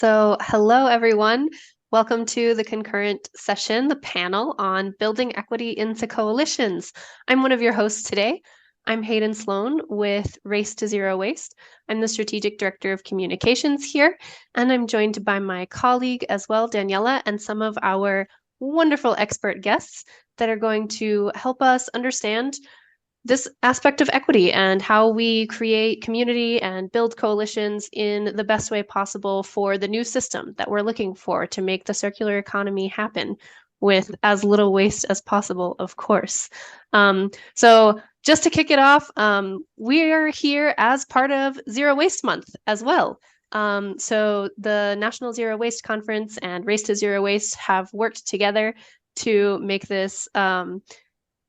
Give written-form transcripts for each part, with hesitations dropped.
So, hello everyone. Welcome to the concurrent session, the panel on building equity into coalitions. I'm one of your hosts today. I'm Hayden Sloan with Race to Zero Waste. I'm the Strategic Director of Communications here, and I'm joined by my colleague as well, Daniella, and some of our wonderful expert guests that are going to help us understand this aspect of equity and how we create community and build coalitions in the best way possible for the new system that we're looking for to make the circular economy happen with as little waste as possible, of course. So just to kick it off, we're here as part of Zero Waste Month as well. So the National Zero Waste Conference and Race to Zero Waste have worked together to make this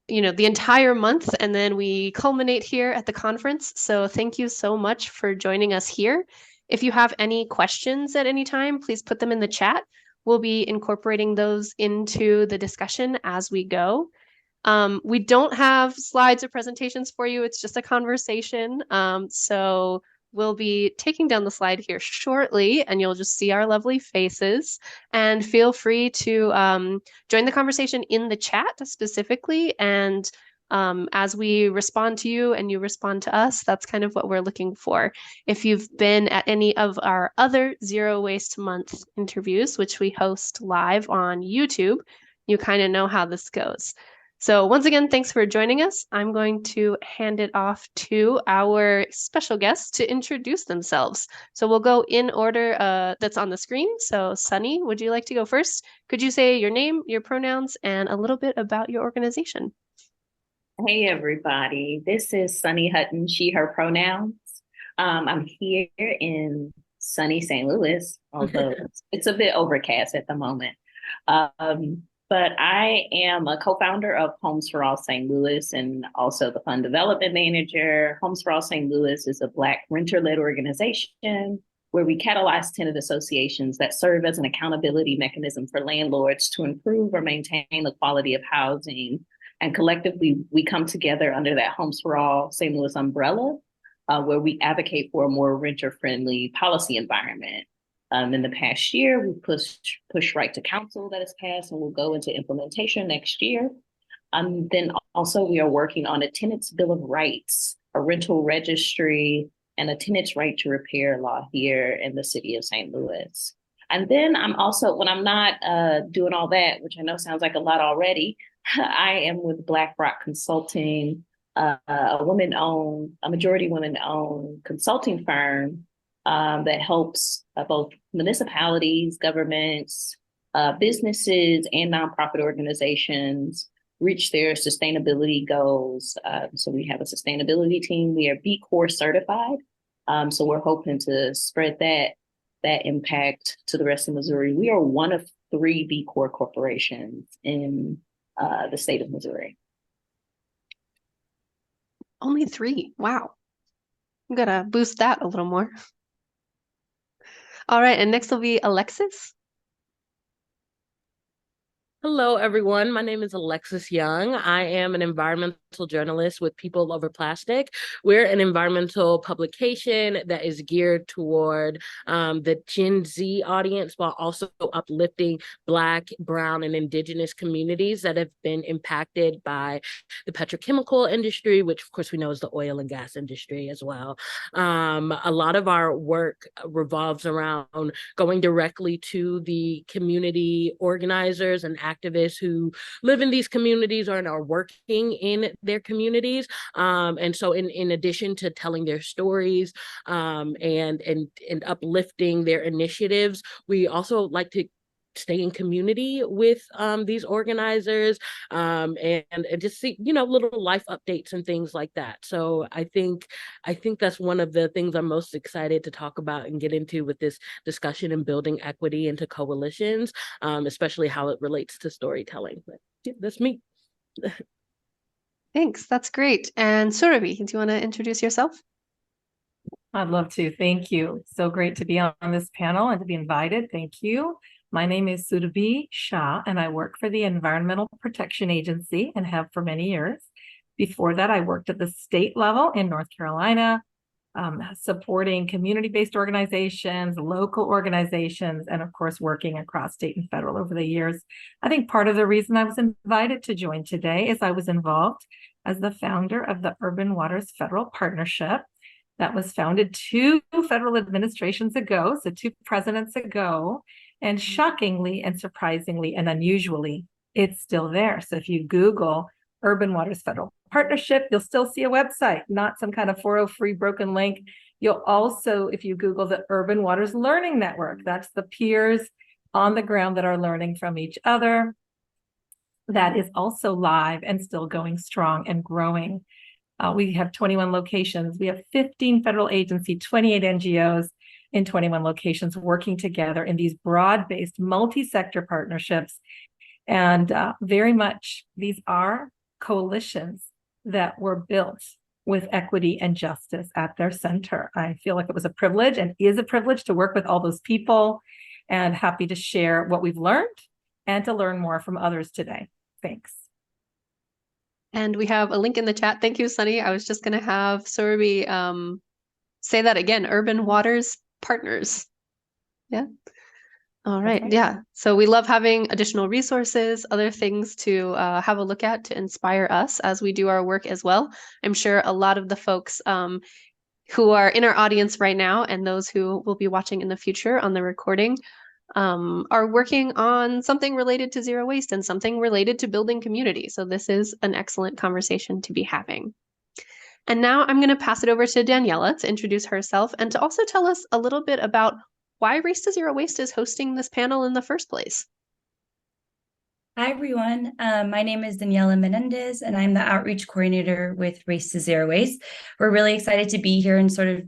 the entire month, and then we culminate here at the conference. So thank you so much for joining us here. If you have any questions at any time, please put them in the chat. We'll be incorporating those into the discussion as we go. We don't have slides or presentations for you. It's just a conversation. So we'll be taking down the slide here shortly, and you'll just see our lovely faces. And feel free to join the conversation in the chat specifically. And as we respond to you and you respond to us, that's kind of what we're looking for. If you've been at any of our other Zero Waste Month interviews, which we host live on YouTube, you kind of know how this goes. So once again, thanks for joining us. I'm going to hand it off to our special guests to introduce themselves. So we'll go in order that's on the screen. So Sunny, would you like to go first? Could you say your name, your pronouns, and a little bit about your organization? Hey, everybody. This is Sunny Hutton, she, her pronouns. I'm here in sunny St. Louis, although it's a bit overcast at the moment. But I am a co-founder of Homes for All St. Louis and also the fund development manager. Homes for All St. Louis is a Black renter-led organization where we catalyze tenant associations that serve as an accountability mechanism for landlords to improve or maintain the quality of housing. And collectively, we come together under that Homes for All St. Louis umbrella, where we advocate for a more renter-friendly policy environment. In the past year, we pushed right to council that has passed, and we'll go into implementation next year. Then also we are working on a tenant's bill of rights, a rental registry, and a tenant's right to repair law here in the city of St. Louis. And then I'm also, when I'm not doing all that, which I know sounds like a lot already, I am with BlackRock Consulting, a majority women-owned consulting firm that helps both municipalities, governments, businesses, and nonprofit organizations reach their sustainability goals. So we have a sustainability team. We are B Corp certified. So we're hoping to spread that impact to the rest of Missouri. We are one of 3 B Corp corporations in the state of Missouri. Only 3. Wow. I'm gonna boost that a little more. All right, and next will be Alexis. Hello, everyone. My name is Alexis Young. I am an environmental journalist with People Over Plastic. We're an environmental publication that is geared toward the Gen Z audience while also uplifting Black, Brown, and Indigenous communities that have been impacted by the petrochemical industry, which of course we know is the oil and gas industry as well. A lot of our work revolves around going directly to the community organizers and activists who live in these communities or are working in their communities. And so in addition to telling their stories and uplifting their initiatives, we also like to stay in community with these organizers and just see, little life updates and things like that. So I think that's one of the things I'm most excited to talk about and get into with this discussion and building equity into coalitions, especially how it relates to storytelling. But yeah, that's me. Thanks, that's great. And Surabhi, do you want to introduce yourself? I'd love to. Thank you. So great to be on this panel and to be invited. Thank you. My name is Surabhi Shah, and I work for the Environmental Protection Agency and have for many years. Before that, I worked at the state level in North Carolina, supporting community-based organizations, local organizations, and of course, working across state and federal over the years. I think part of the reason I was invited to join today is I was involved as the founder of the Urban Waters Federal Partnership that was founded 2 federal administrations ago, so 2 presidents ago. And shockingly and surprisingly and unusually, it's still there. So if you Google Urban Waters Federal Partnership, you'll still see a website, not some kind of 403 broken link. You'll also, if you Google the Urban Waters Learning Network, that's the peers on the ground that are learning from each other. That is also live and still going strong and growing. We have 21 locations. We have 15 federal agencies, 28 NGOs in 21 locations working together in these broad-based multi-sector partnerships. And very much these are coalitions that were built with equity and justice at their center. I feel like it was a privilege and is a privilege to work with all those people, and happy to share what we've learned and to learn more from others today. Thanks. And we have a link in the chat. Thank you, Sunny. I was just going to have Surabhi say that again, Urban Waters Partners. Yeah. All right. Okay. Yeah. So we love having additional resources, other things to have a look at to inspire us as we do our work as well. I'm sure a lot of the folks who are in our audience right now and those who will be watching in the future on the recording are working on something related to zero waste and something related to building community. So this is an excellent conversation to be having. And now I'm going to pass it over to Daniella to introduce herself and to also tell us a little bit about why Race to Zero Waste is hosting this panel in the first place. Hi, everyone. My name is Daniella Menendez, and I'm the outreach coordinator with Race to Zero Waste. We're really excited to be here and sort of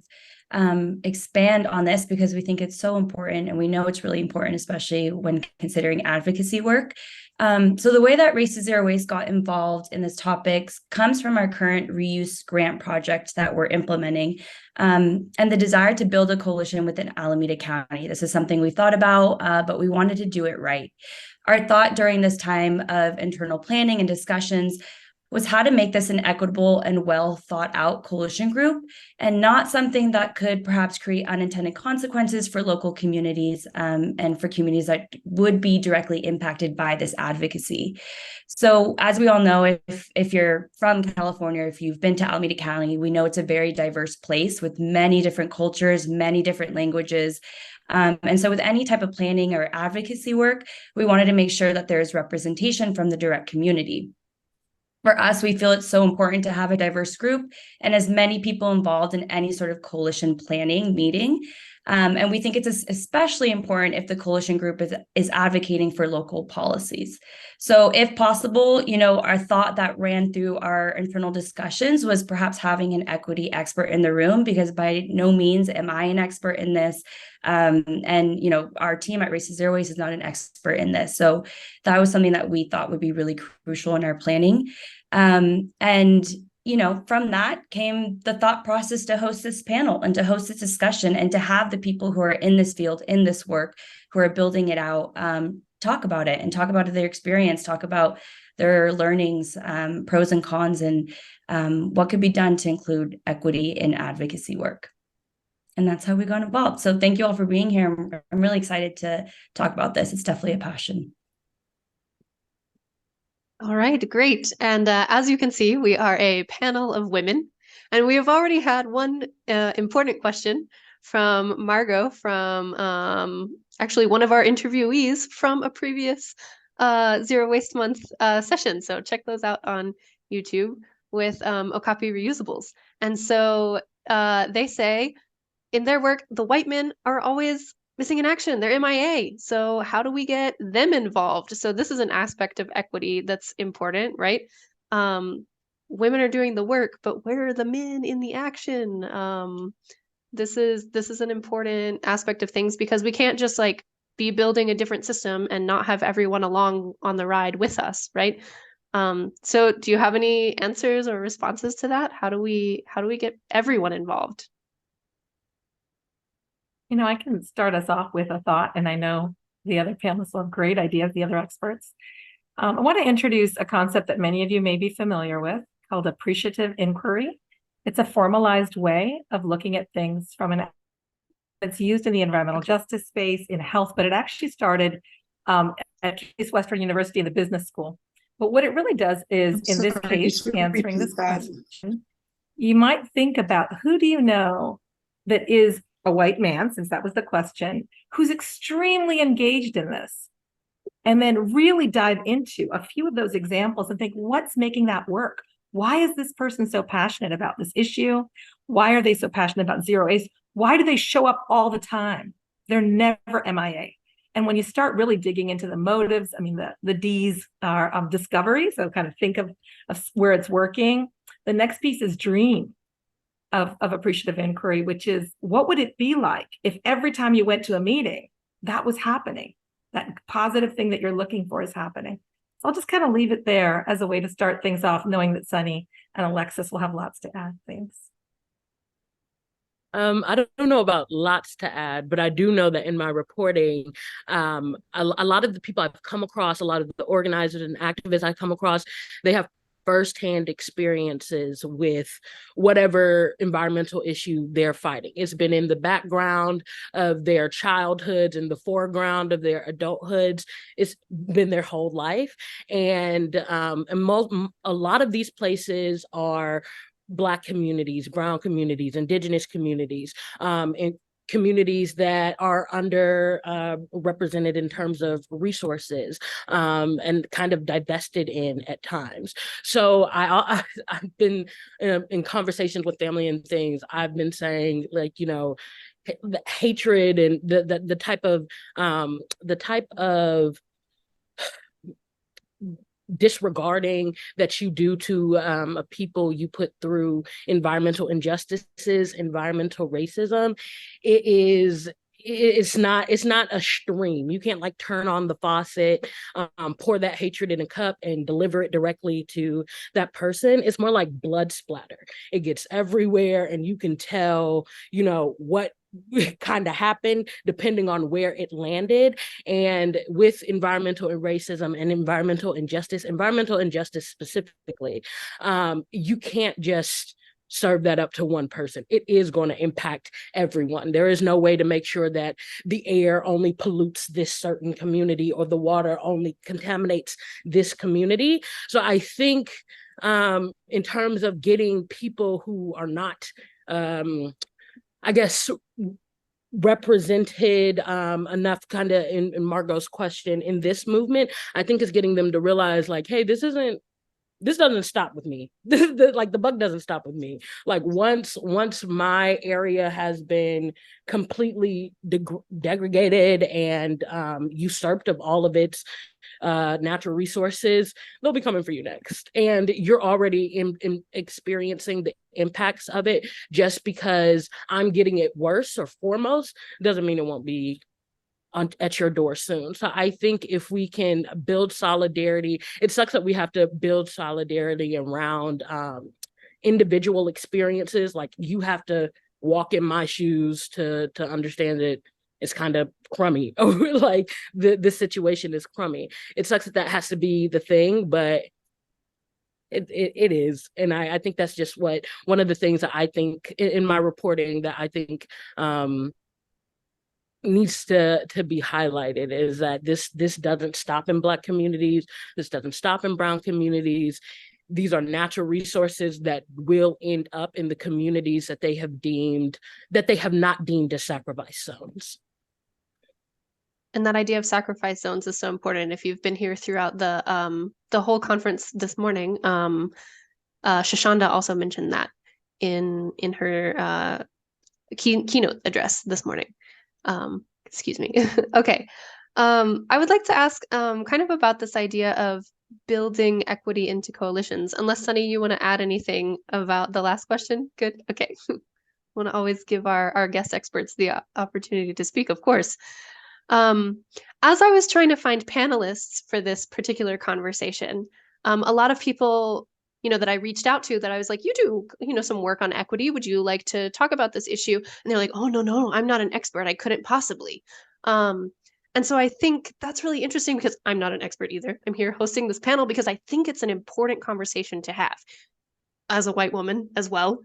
expand on this because we think it's so important, and we know it's really important, especially when considering advocacy work. So the way that Race to Zero Waste got involved in this topic comes from our current reuse grant project that we're implementing, and the desire to build a coalition within Alameda County. This is something we thought about, but we wanted to do it right. Our thought during this time of internal planning and discussions was how to make this an equitable and well thought out coalition group, and not something that could perhaps create unintended consequences for local communities and for communities that would be directly impacted by this advocacy. So as we all know, if you're from California, if you've been to Alameda County, we know it's a very diverse place with many different cultures, many different languages. And so with any type of planning or advocacy work, we wanted to make sure that there's representation from the direct community. For us, we feel it's so important to have a diverse group and as many people involved in any sort of coalition meeting. And we think it's especially important if the coalition group is advocating for local policies. So if possible, our thought that ran through our internal discussions was perhaps having an equity expert in the room, because by no means am I an expert in this. And our team at Race to Zero Waste is not an expert in this. So that was something that we thought would be really crucial in our planning. From that came the thought process to host this panel and to host this discussion and to have the people who are in this field, in this work, who are building it out, talk about it and talk about their experience, talk about their learnings, pros and cons, and what could be done to include equity in advocacy work. And that's how we got involved. So thank you all for being here. I'm really excited to talk about this. It's definitely a passion. All right, great. And as you can see, we are a panel of women, and we have already had one important question from Margot, from actually one of our interviewees from a previous Zero Waste Month session. So check those out on YouTube with Okapi Reusables. And so they say, in their work, the white men are always missing in action. They're MIA. So how do we get them involved? So this is an aspect of equity that's important, right? Women are doing the work, but where are the men in the action? This is an important aspect of things, because we can't just be building a different system and not have everyone along on the ride with us, right? So do you have any answers or responses to that? How do we get everyone involved? I can start us off with a thought, and I know the other panelists will have great ideas, the other experts. I want to introduce a concept that many of you may be familiar with called appreciative inquiry. It's a formalized way of looking at things it's used in the environmental justice space, in health, but it actually started at Case Western University in the business school. But what it really does is, in this case, answering this question, you might think about, who do you know that is a white man, since that was the question, who's extremely engaged in this? And then really dive into a few of those examples and think, what's making that work? Why is this person so passionate about this issue? Why are they so passionate about zero waste? Why do they show up all the time? They're never MIA. And when you start really digging into the motives, I mean, the D's are discovery. So kind of think of where it's working. The next piece is dream of appreciative inquiry, which is, what would it be like if every time you went to a meeting, that was happening? That positive thing that you're looking for is happening. So I'll just kind of leave it there as a way to start things off, knowing that Sunny and Alexis will have lots to add. Thanks. I don't know about lots to add, but I do know that in my reporting, a lot of the people I've come across, a lot of the organizers and activists I come across, they have firsthand experiences with whatever environmental issue they're fighting. It's been in the background of their childhoods, in the foreground of their adulthoods. It's been their whole life. And a lot of these places are Black communities, brown communities, indigenous communities, and communities that are under represented in terms of resources, and kind of divested in at times. So I've been in conversations with family and things. I've been saying, like, you know, the hatred and the type of disregarding that you do to people you put through environmental injustices, environmental racism, it's not a stream. You can't like turn on the faucet, pour that hatred in a cup and deliver it directly to that person. It's more like blood splatter. It gets everywhere, and you can tell, you know, what kind of happened depending on where it landed. And with environmental racism and environmental injustice specifically, you can't just serve that up to one person. It is going to impact everyone. There is no way to make sure that the air only pollutes this certain community or the water only contaminates this community. So I think in terms of getting people who are not I guess represented enough, kind of in Margot's question, in this movement, I think it's getting them to realize, like, hey, this doesn't stop with me. Like, the buck doesn't stop with me. Like, once my area has been completely degraded and usurped of all of its natural resources, they'll be coming for you next. And you're already in experiencing the impacts of it. Just because I'm getting it worse or foremost doesn't mean it won't be at your door soon. So I think if we can build solidarity, it sucks that we have to build solidarity around individual experiences. Like, you have to walk in my shoes to understand that it's kind of crummy, or like the situation is crummy. It sucks that has to be the thing, but it is. And I think that's just one of the things that I think in my reporting that I think needs to be highlighted, is that this doesn't stop in Black communities. This doesn't stop in brown communities. These are natural resources that will end up in the communities that they have not deemed as sacrifice zones. And that idea of sacrifice zones is so important. If you've been here throughout the whole conference this morning, Shoshanda also mentioned that in her keynote address this morning. Excuse me. Okay. I would like to ask kind of about this idea of building equity into coalitions. Unless, Sunny, you want to add anything about the last question? Good. Okay. Want to always give our guest experts the opportunity to speak, of course. As I was trying to find panelists for this particular conversation, a lot of people, that I reached out to, that I was like, you do, some work on equity. Would you like to talk about this issue? And they're like, oh, no, I'm not an expert. I couldn't possibly. And so I think that's really interesting, because I'm not an expert either. I'm here hosting this panel because I think it's an important conversation to have as a white woman as well.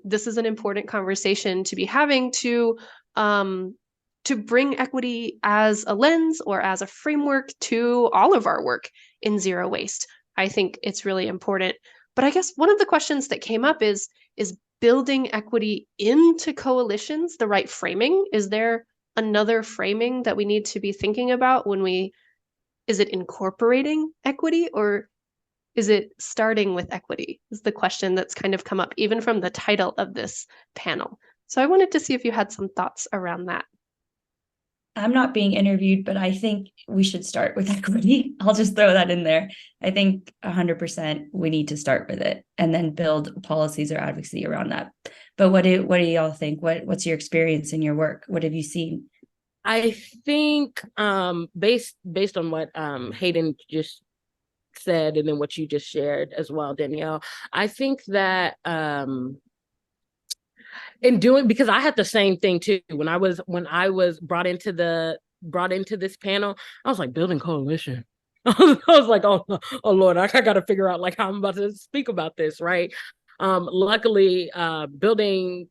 this is an important conversation to be having to bring equity as a lens or as a framework to all of our work in zero waste. I think it's really important. But I guess one of the questions that came up is building equity into coalitions the right framing? Is there another framing that we need to be thinking about is it incorporating equity, or is it starting with equity? Is the question that's kind of come up even from the title of this panel. So I wanted to see if you had some thoughts around that. I'm not being interviewed, but I think we should start with equity. I'll just throw that in there. I think 100% we need to start with it and then build policies or advocacy around that. But what do y'all think? What's your experience in your work? What have you seen? I think based on what Hayden just said, and then what you just shared as well, Danielle, I think that because I had the same thing too when I was brought into this panel. I was like, building coalition. I was like, oh Lord, I got to figure out like how I'm about to speak about this, right? Luckily, building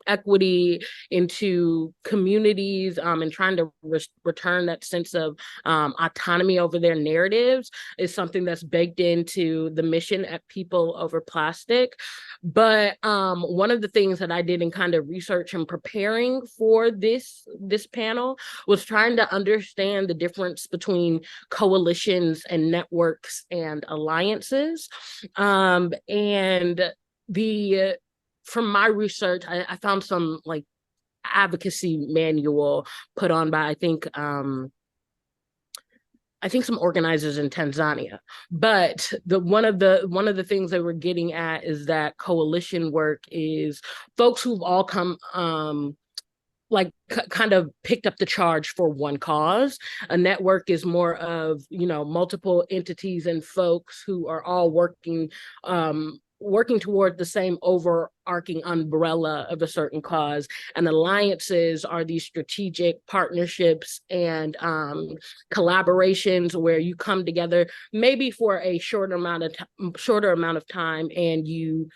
equity into communities and trying to return that sense of autonomy over their narratives is something that's baked into the mission at People Over Plastic. But one of the things that I did in kind of research and preparing for this panel was trying to understand the difference between coalitions and networks and alliances. And from my research, I found some like advocacy manual put on by I think some organizers in Tanzania. But one of the things they were getting at is that coalition work is folks who've all come kind of picked up the charge for one cause. A network is more of, multiple entities and folks who are all working toward the same overarching umbrella of a certain cause. And alliances are these strategic partnerships and collaborations where you come together maybe for a shorter amount of time, and you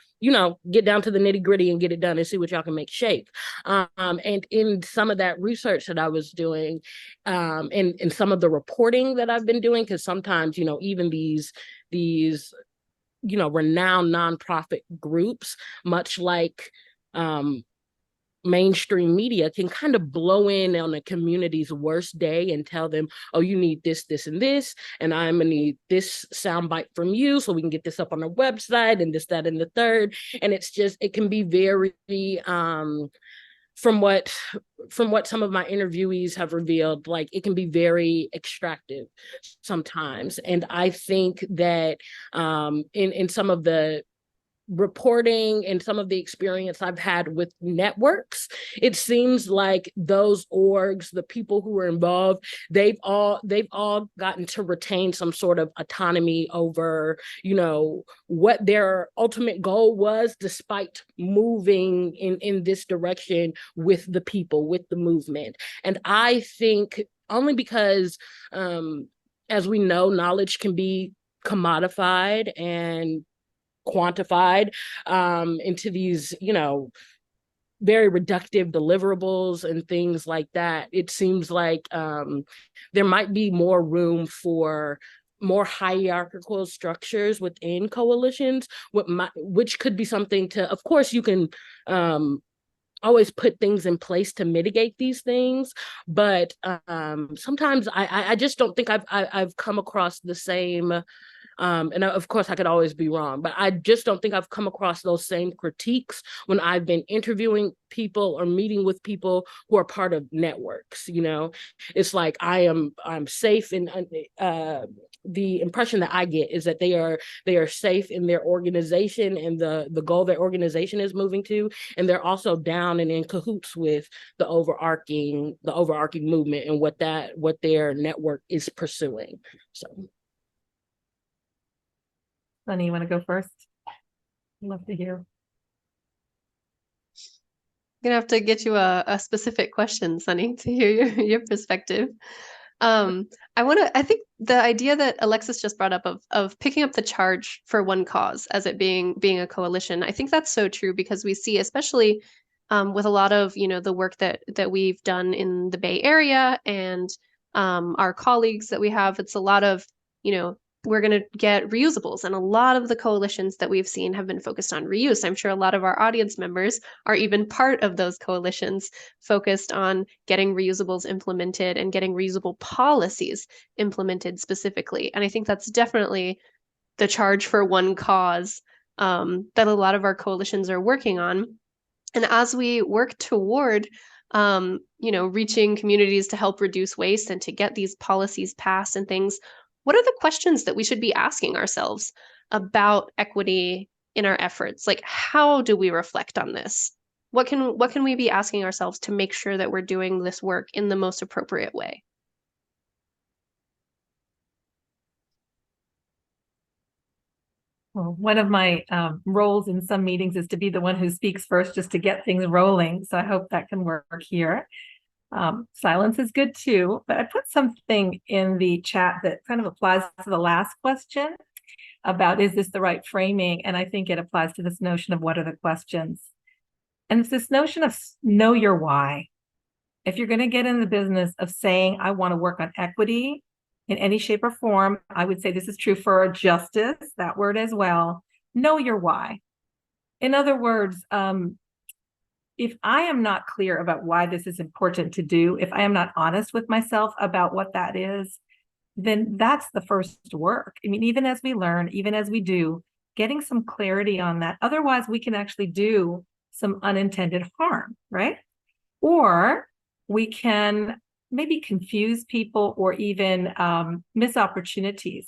get down to the nitty gritty and get it done and see what y'all can make shake. And in some of that research that I was doing, and some of the reporting that I've been doing, because sometimes, even these renowned nonprofit groups, much like mainstream media, can kind of blow in on a community's worst day and tell them, oh, you need this, this, and this, and I'm gonna need this soundbite from you so we can get this up on our website, and this, that, and the third. And it can be very from what some of my interviewees have revealed, like it can be very extractive sometimes. And I think that in some of the reporting and some of the experience I've had with networks, it seems like those orgs, the people who are involved, they've all gotten to retain some sort of autonomy over, what their ultimate goal was, despite moving in this direction with the people, with the movement. And I think only because, as we know, knowledge can be commodified and quantified into these, very reductive deliverables and things like that. It seems like there might be more room for more hierarchical structures within coalitions, which could be something to, of course, you can always put things in place to mitigate these things, but sometimes I just don't think I've come across the same. And of course, I could always be wrong, but I just don't think I've come across those same critiques when I've been interviewing people or meeting with people who are part of networks. It's like I'm safe, and the impression that I get is that they are safe in their organization and the goal their organization is moving to, and they're also down and in cahoots with the overarching movement and what their network is pursuing. So. Sunny, you want to go first? I'd love to hear. I'm gonna have to get you a specific question, Sunny, to hear your perspective. I think the idea that Alexis just brought up of picking up the charge for one cause as it being a coalition, I think that's so true because we see, especially with a lot of, the work that we've done in the Bay Area and our colleagues that we have, it's a lot of, we're going to get reusables. And a lot of the coalitions that we've seen have been focused on reuse. I'm sure a lot of our audience members are even part of those coalitions focused on getting reusables implemented and getting reusable policies implemented specifically. And I think that's definitely the charge for one cause that a lot of our coalitions are working on. And as we work toward reaching communities to help reduce waste and to get these policies passed and things, what are the questions that we should be asking ourselves about equity in our efforts? Like, how do we reflect on this? What can we be asking ourselves to make sure that we're doing this work in the most appropriate way? Well, one of my roles in some meetings is to be the one who speaks first just to get things rolling. So I hope that can work here. Silence is good too, but I put something in the chat that kind of applies to the last question about, is this the right framing? And I think it applies to this notion of what are the questions? And it's this notion of know your why. If you're going to get in the business of saying, I want to work on equity in any shape or form, I would say this is true for justice, that word as well. Know your why. In other words, if I am not clear about why this is important to do, if I am not honest with myself about what that is, then that's the first work. I mean, even as we learn, even as we do, getting some clarity on that. Otherwise, we can actually do some unintended harm, right? Or we can maybe confuse people or even miss opportunities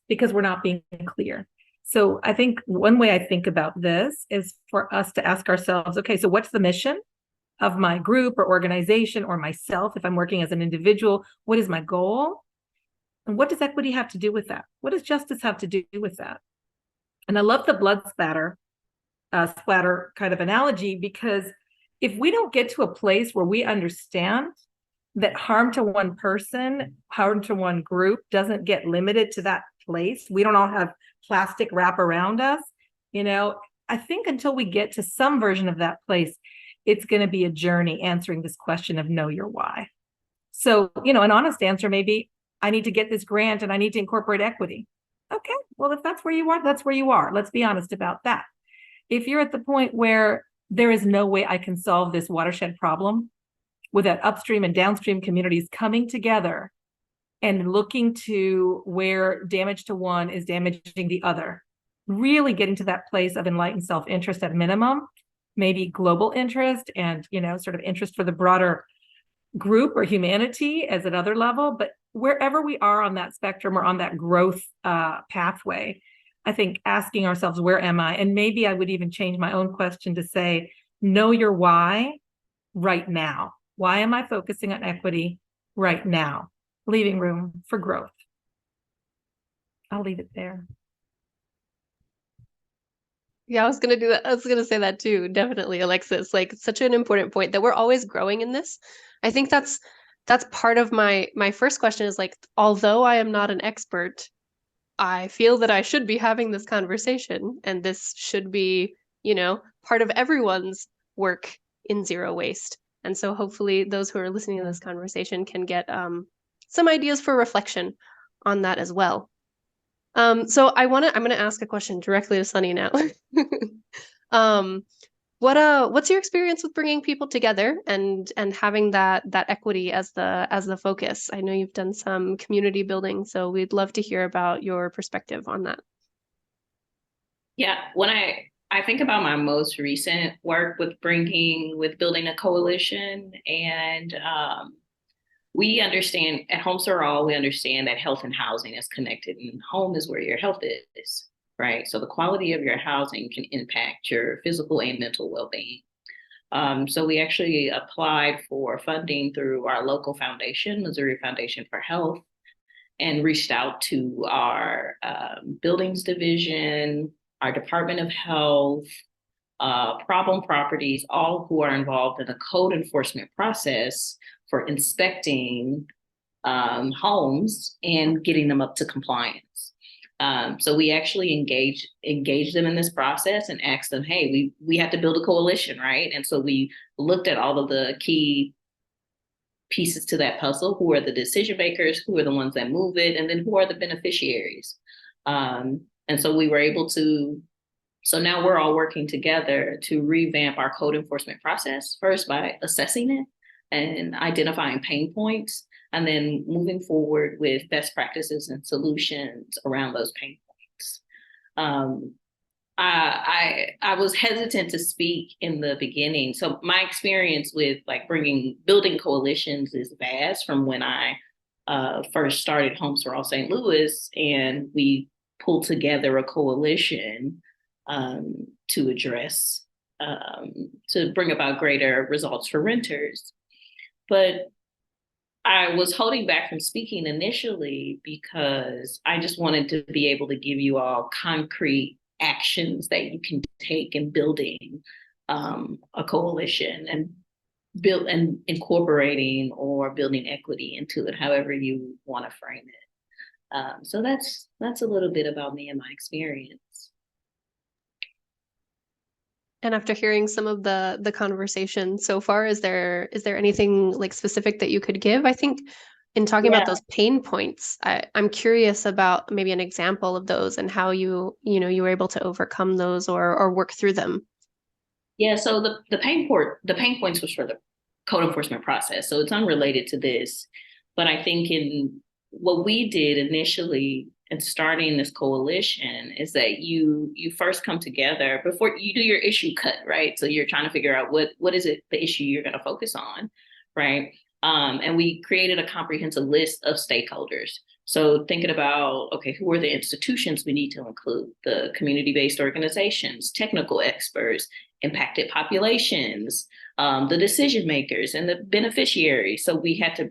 because we're not being clear. So I think one way I think about this is for us to ask ourselves, okay, so what's the mission of my group or organization or myself? If I'm working as an individual, what is my goal? And what does equity have to do with that? What does justice have to do with that? And I love the blood splatter kind of analogy, because if we don't get to a place where we understand that harm to one person, harm to one group doesn't get limited to that place, we don't all have plastic wrap around us, I think until we get to some version of that place, it's going to be a journey answering this question of know your why. So, an honest answer may be, I need to get this grant and I need to incorporate equity. Okay, well, if that's where you are, that's where you are. Let's be honest about that. If you're at the point where there is no way I can solve this watershed problem without upstream and downstream communities coming together and looking to where damage to one is damaging the other, really getting to that place of enlightened self-interest at minimum, maybe global interest and, sort of interest for the broader group or humanity as another level. But wherever we are on that spectrum or on that growth pathway, I think asking ourselves, where am I? And maybe I would even change my own question to say, know your why right now. Why am I focusing on equity right now? Leaving room for growth. I'll leave it there. Yeah, I was going to do that. I was going to say that too. Definitely, Alexis. Like, it's such an important point that we're always growing in this. I think that's part of my first question is like, although I am not an expert, I feel that I should be having this conversation, and this should be, part of everyone's work in zero waste. And so hopefully those who are listening to this conversation can get some ideas for reflection on that as well. So I'm going to ask a question directly to Sunny now. What's your experience with bringing people together and having that equity as the focus? I know you've done some community building, so we'd love to hear about your perspective on that. Yeah, when I think about my most recent work with building a coalition, and we understand at Homes for All, we understand that health and housing is connected, and home is where your health is. Right. So the quality of your housing can impact your physical and mental well-being. So we actually applied for funding through our local foundation, Missouri Foundation for Health, and reached out to our buildings division, our Department of Health, problem properties, all who are involved in the code enforcement process for inspecting homes and getting them up to compliance. So we actually engaged them in this process and asked them, hey, we have to build a coalition, right? And so we looked at all of the key pieces to that puzzle. Who are the decision makers? Who are the ones that move it? And then who are the beneficiaries? And so we were able to, so now we're all working together to revamp our code enforcement process, first by assessing it and identifying pain points, and then moving forward with best practices and solutions around those pain points. I was hesitant to speak in the beginning. So my experience with like building coalitions is vast from when I first started Homes for All St. Louis, and we pulled together a coalition to address, to bring about greater results for renters. But I was holding back from speaking initially because I just wanted to be able to give you all concrete actions that you can take in building a coalition and incorporating or building equity into it, however you want to frame it. So that's a little bit about me and my experience. And after hearing some of the conversation so far, is there anything like specific that you could give? I think in talking about those pain points, I'm curious about maybe an example of those and how you were able to overcome those or work through them. Yeah, so the pain points was for the code enforcement process. So it's unrelated to this, but I think in what we did initially in starting this coalition is that you first come together before you do your issue cut, right? So you're trying to figure out what is it, the issue you're going to focus on, right? And we created a comprehensive list of stakeholders. So thinking about, okay, who are the institutions we need to include? The community-based organizations, technical experts, impacted populations, the decision makers and the beneficiaries. So we had to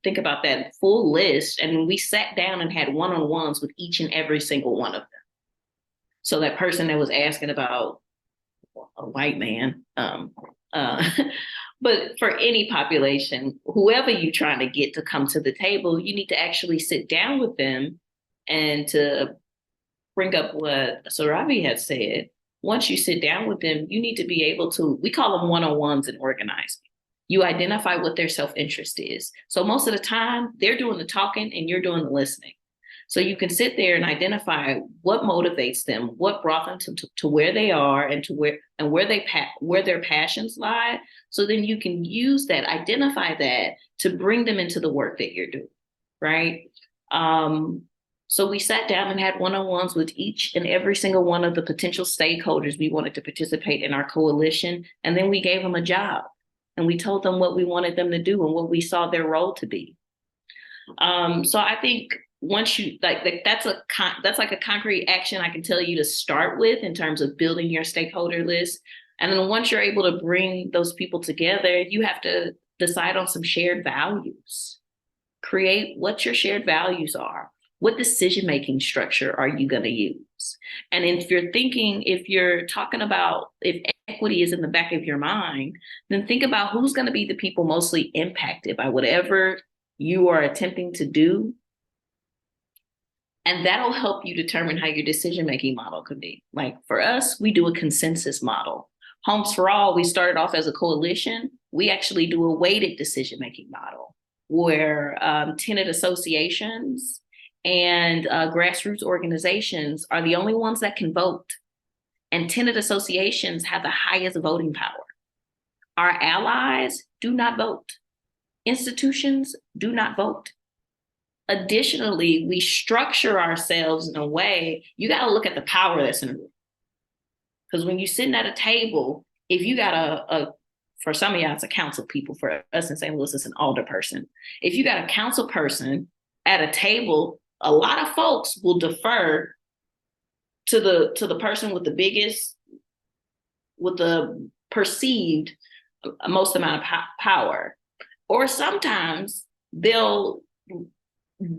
think about that full list. And we sat down and had one-on-ones with each and every single one of them. So that person that was asking about a white man, but for any population, whoever you're trying to get to come to the table, you need to actually sit down with them. And to bring up what Sarabi had said, once you sit down with them, you need to be able to, we call them one-on-ones in organizing. You identify what their self-interest is. So most of the time, they're doing the talking and you're doing the listening. So you can sit there and identify what motivates them, what brought them to where they are and to where their passions lie. So then you can use that, identify that to bring them into the work that you're doing, right? So we sat down and had one-on-ones with each and every single one of the potential stakeholders we wanted to participate in our coalition. And then we gave them a job and we told them what we wanted them to do and what we saw their role to be. So I think once you that's like a concrete action I can tell you to start with in terms of building your stakeholder list. And then once you're able to bring those people together, you have to decide on some shared values. Create what your shared values are. What decision-making structure are you going to use? And if you're talking about if equity is in the back of your mind, then think about who's going to be the people mostly impacted by whatever you are attempting to do. And that'll help you determine how your decision-making model could be. Like for us, we do a consensus model. Homes for All, we started off as a coalition. We actually do a weighted decision-making model where tenant associations and grassroots organizations are the only ones that can vote. And tenant associations have the highest voting power. Our allies do not vote. Institutions do not vote. Additionally, we structure ourselves in a way, you got to look at the power that's in the room. Because when you're sitting at a table, if you got for some of y'all, it's a council people. For us in St. Louis, it's an alder person. If you got a council person at a table, a lot of folks will defer to the person with the perceived most amount of power. Or sometimes they'll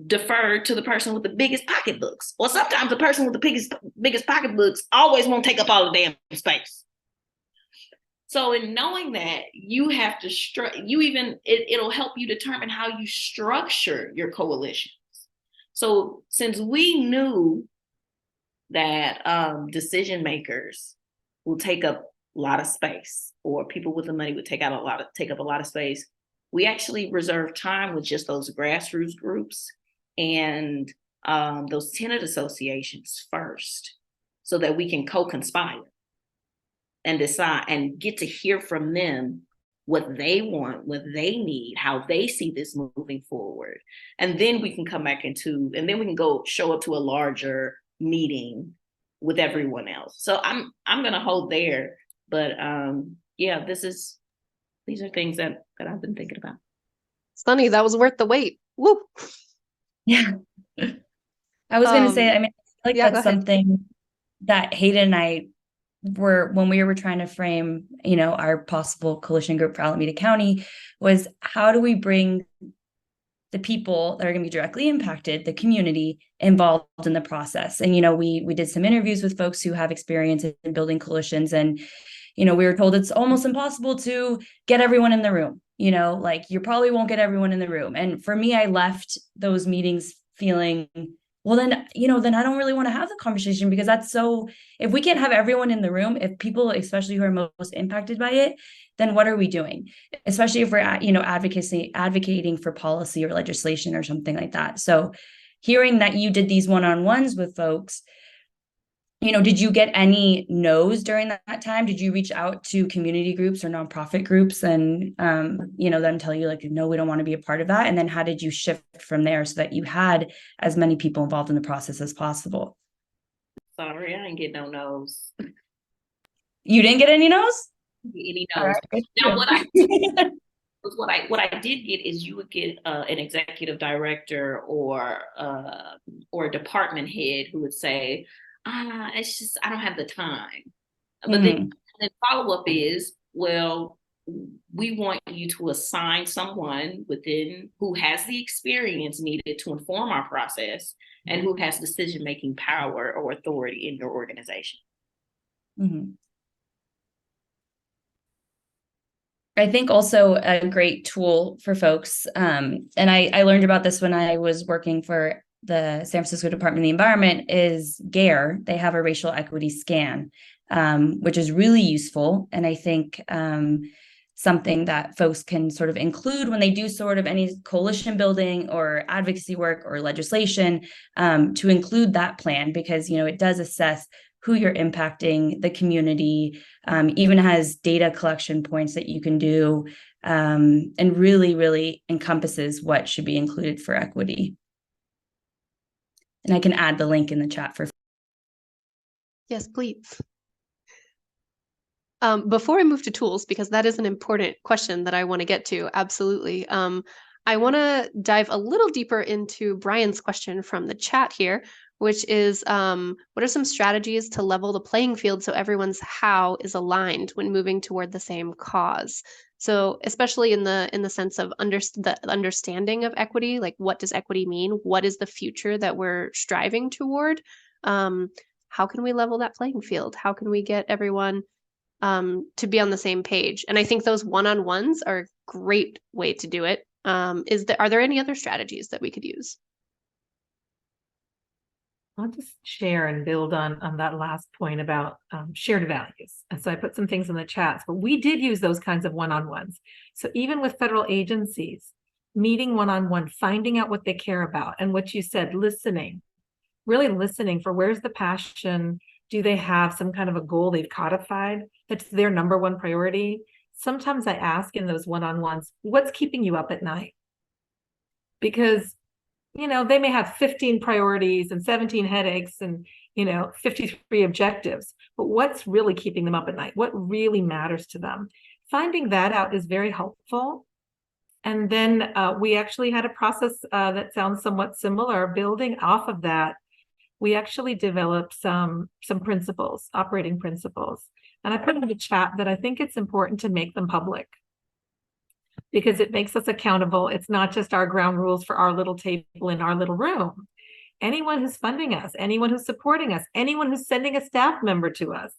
defer to the person with the biggest pocketbooks. Or sometimes the person with the biggest pocketbooks always won't take up all the damn space. So in knowing that, you have to it'll help you determine how you structure your coalitions. So since we knew that decision makers will take up a lot of space, or people with the money would take up a lot of space, we actually reserved time with just those grassroots groups and those tenant associations first, so that we can co-conspire and decide and get to hear from them what they want, what they need, how they see this moving forward. And then we can come back and then we can go show up to a larger meeting with everyone else. So I'm gonna hold there. But yeah, these are things that I've been thinking about. Sunny, that was worth the wait. Woo. Yeah. I was going to say, I mean, I feel like that's something that Hayden and I when we were trying to frame, our possible coalition group for Alameda County, was how do we bring the people that are going to be directly impacted, the community, involved in the process. And, we did some interviews with folks who have experience in building coalitions, and, we were told it's almost impossible to get everyone in the room, like you probably won't get everyone in the room. And for me, I left those meetings feeling, well, then I don't really want to have the conversation, because if we can't have everyone in the room, if people, especially who are most impacted by it, then what are we doing? Especially if we're advocating for policy or legislation or something like that. So hearing that you did these one-on-ones with folks, did you get any no's during that time? Did you reach out to community groups or nonprofit groups and, them tell you like, no, we don't want to be a part of that? And then how did you shift from there so that you had as many people involved in the process as possible? Sorry, I didn't get no no's. You didn't get any no's? Any no's. Right. Now, what I did get is you would get an executive director or a department head who would say, it's just, I don't have the time. But then follow-up is, well, we want you to assign someone who has the experience needed to inform our process and who has decision-making power or authority in your organization. Mm-hmm. I think also a great tool for folks, and I learned about this when I was working for the San Francisco Department of the Environment, is GARE. They have a racial equity scan, which is really useful. And I think something that folks can sort of include when they do sort of any coalition building or advocacy work or legislation, to include that plan, because, it does assess who you're impacting, the community, even has data collection points that you can do, and really, really encompasses what should be included for equity. And I can add the link in the chat for. Yes, please. Before I move to tools, because that is an important question that I want to get to, absolutely. I want to dive a little deeper into Brian's question from the chat here, which is, what are some strategies to level the playing field so everyone's how is aligned when moving toward the same cause? So especially in the sense of the understanding of equity, like what does equity mean? What is the future that we're striving toward? How can we level that playing field? How can we get everyone to be on the same page? And I think those one-on-ones are a great way to do it. Are there any other strategies that we could use? I'll just share and build on that last point about shared values. And so I put some things in the chats, but we did use those kinds of one-on-ones. So even with federal agencies, meeting one-on-one, finding out what they care about, and what you said, listening, really listening for where's the passion. Do they have some kind of a goal they've codified that's their number one priority? Sometimes I ask in those one-on-ones, what's keeping you up at night? Because they may have 15 priorities and 17 headaches and, 53 objectives, but what's really keeping them up at night? What really matters to them? Finding that out is very helpful. And then we actually had a process that sounds somewhat similar. Building off of that, we actually developed some principles, operating principles. And I put in the chat that I think it's important to make them public, because it makes us accountable. It's not just our ground rules for our little table in our little room. Anyone who's funding us, anyone who's supporting us, anyone who's sending a staff member to us,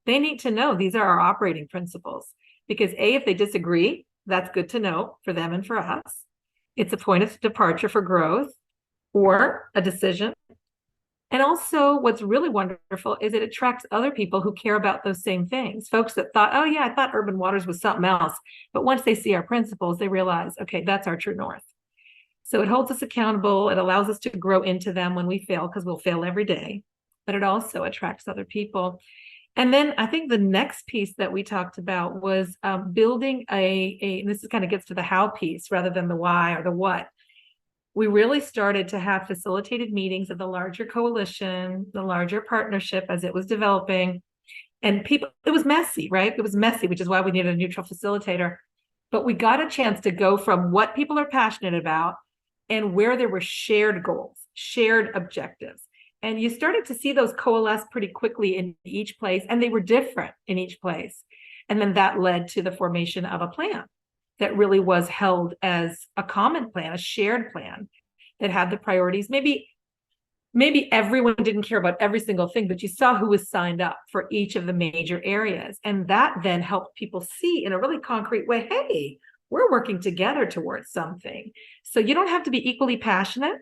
they need to know these are our operating principles. because if they disagree, that's good to know for them and for us. It's a point of departure for growth or a decision. And also what's really wonderful is it attracts other people who care about those same things. Folks that thought, oh yeah, I thought urban waters was something else. But once they see our principles, they realize, okay, that's our true north. So it holds us accountable. It allows us to grow into them when we fail, because we'll fail every day. But it also attracts other people. And then I think the next piece that we talked about was building and this kind of gets to the how piece rather than the why or the what. We really started to have facilitated meetings of the larger coalition, the larger partnership as it was developing. And people, it was messy, right? It was messy, which is why we needed a neutral facilitator. But we got a chance to go from what people are passionate about and where there were shared goals, shared objectives. And you started to see those coalesce pretty quickly in each place, and they were different in each place. And then that led to the formation of a plan that really was held as a common plan, a shared plan that had the priorities. Maybe everyone didn't care about every single thing, but you saw who was signed up for each of the major areas. And that then helped people see in a really concrete way, hey, we're working together towards something. So you don't have to be equally passionate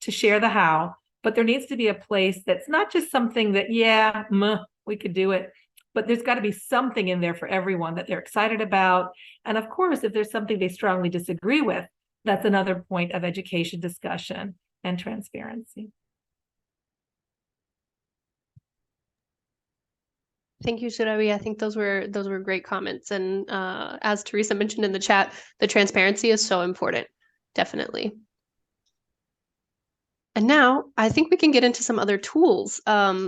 to share the how, but there needs to be a place that's not just something that, yeah, we could do it, but there's got to be something in there for everyone that they're excited about. And of course, if there's something they strongly disagree with, that's another point of education, discussion, and transparency. Thank you, Shirawi. I think those were great comments. And as Teresa mentioned in the chat, the transparency is so important, definitely. And now I think we can get into some other tools.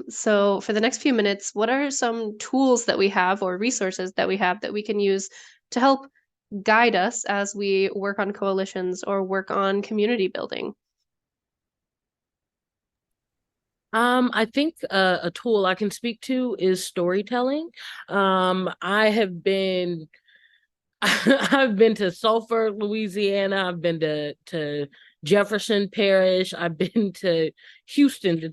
So for the next few minutes, what are some tools that we have or resources that we have that we can use to help guide us as we work on coalitions or work on community building? I think a tool I can speak to is storytelling. I have been I've been to Sulphur, Louisiana. I've been to Jefferson Parish. I've been to Houston to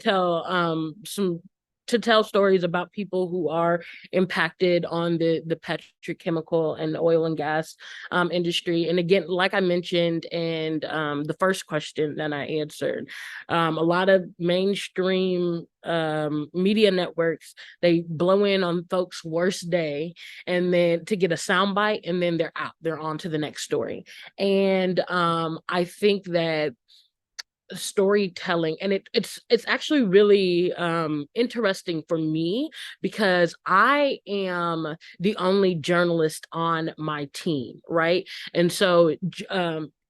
tell stories about people who are impacted on the petrochemical and oil and gas industry. And again, like I mentioned in the first question that I answered, a lot of mainstream media networks, they blow in on folks' worst day and then to get a soundbite, and then they're on to the next story. And I think that storytelling, and it's actually really interesting for me because I am the only journalist on my team, right? And so